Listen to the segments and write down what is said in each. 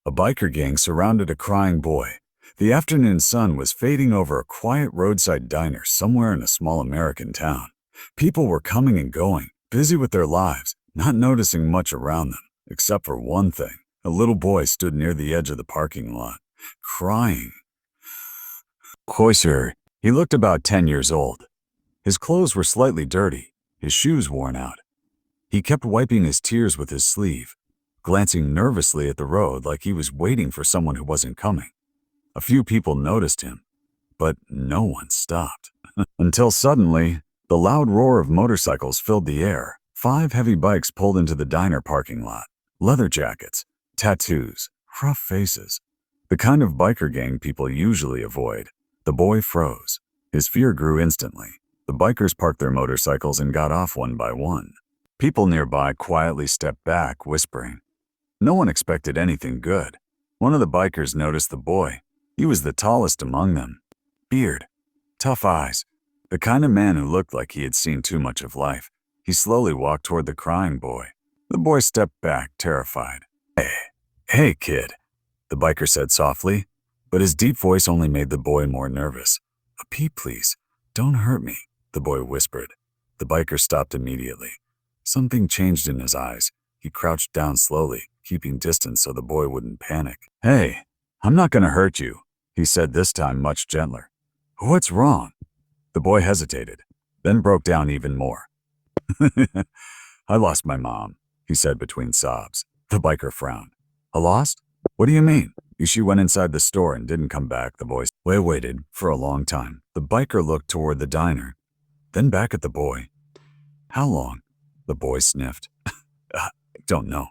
A biker gang surrounded a crying boy. The afternoon sun was fading over a quiet roadside diner somewhere in a small American town. People were coming and going, busy with their lives, not noticing much around them, except for one thing. A little boy stood near the edge of the parking lot, crying. Cloister. He looked about 10 years old. His clothes were slightly dirty, his shoes worn out. He kept wiping his tears with his sleeve, glancing nervously at the road like he was waiting for someone who wasn't coming. A few people noticed him, but no one stopped. Until suddenly, the loud roar of motorcycles filled the air. 5 heavy bikes pulled into the diner parking lot. Leather jackets, tattoos, rough faces. The kind of biker gang people usually avoid. The boy froze. His fear grew instantly. The bikers parked their motorcycles and got off one by one. People nearby quietly stepped back, whispering. No one expected anything good. One of the bikers noticed the boy. He was the tallest among them. Beard, tough eyes, the kind of man who looked like he had seen too much of life. He slowly walked toward the crying boy. The boy stepped back, terrified. Hey, kid, the biker said softly, but his deep voice only made the boy more nervous. A pee, please. Don't hurt me, the boy whispered. The biker stopped immediately. Something changed in his eyes. He crouched down slowly, keeping distance so the boy wouldn't panic. Hey, I'm not gonna hurt you, he said, this time much gentler. What's wrong? The boy hesitated, then broke down even more. I lost my mom, he said between sobs. The biker frowned. A lost? What do you mean? She went inside the store and didn't come back, the boy said. They waited for a long time. The biker looked toward the diner, then back at the boy. How long? The boy sniffed. Don't know.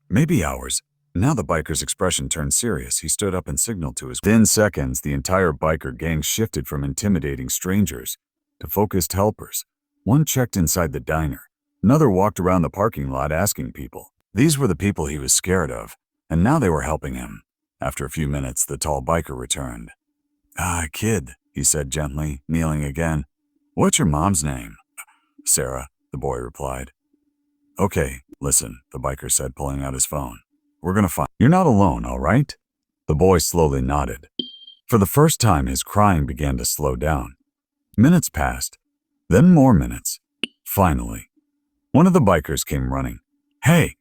Maybe hours. Now the biker's expression turned serious. He stood up and signaled to his. Within seconds, the entire biker gang shifted from intimidating strangers to focused helpers. One checked inside the diner. Another walked around the parking lot asking people. These were the people he was scared of, and now they were helping him. After a few minutes, the tall biker returned. Kid, he said gently, kneeling again. What's your mom's name? Sarah, the boy replied. Okay, listen, the biker said, pulling out his phone. We're gonna find. You're not alone, all right? The boy slowly nodded. For the first time, his crying began to slow down. Minutes passed, then more minutes. Finally, one of the bikers came running. Hey,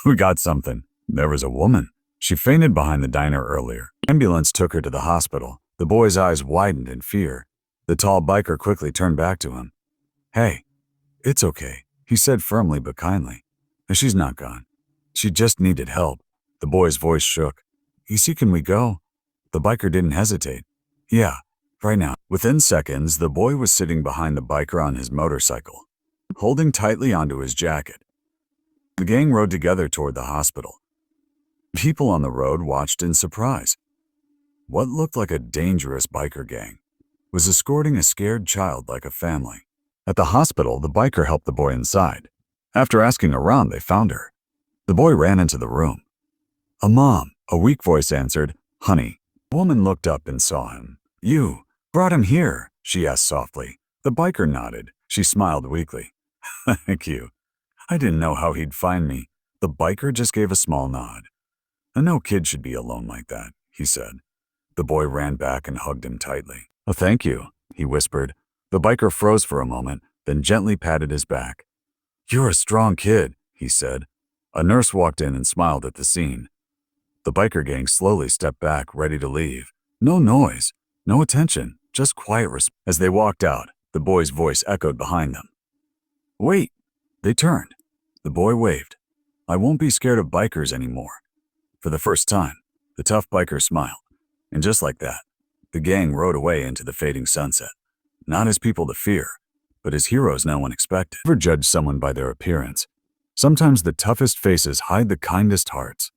we got something. There was a woman. She fainted behind the diner earlier. Ambulance took her to the hospital. The boy's eyes widened in fear. The tall biker quickly turned back to him. Hey, it's okay, he said firmly but kindly. She's not gone. She just needed help. The boy's voice shook. Can we go? The biker didn't hesitate. Yeah, right now. Within seconds, the boy was sitting behind the biker on his motorcycle, holding tightly onto his jacket. The gang rode together toward the hospital. People on the road watched in surprise. What looked like a dangerous biker gang was escorting a scared child like a family. At the hospital, the biker helped the boy inside. After asking around, they found her. The boy ran into the room. A mom, a weak voice answered, Honey. The woman looked up and saw him. You brought him here, she asked softly. The biker nodded. She smiled weakly. Thank you. I didn't know how he'd find me. The biker just gave a small nod. No kid should be alone like that, he said. The boy ran back and hugged him tightly. Oh, thank you, he whispered. The biker froze for a moment, then gently patted his back. You're a strong kid, he said. A nurse walked in and smiled at the scene. The biker gang slowly stepped back, ready to leave. No noise, no attention, just quiet respect. As they walked out, the boy's voice echoed behind them. Wait! They turned. The boy waved. I won't be scared of bikers anymore. For the first time, the tough biker smiled. And just like that, the gang rode away into the fading sunset. Not as people to fear, but as heroes no one expected. Never judge someone by their appearance. Sometimes the toughest faces hide the kindest hearts.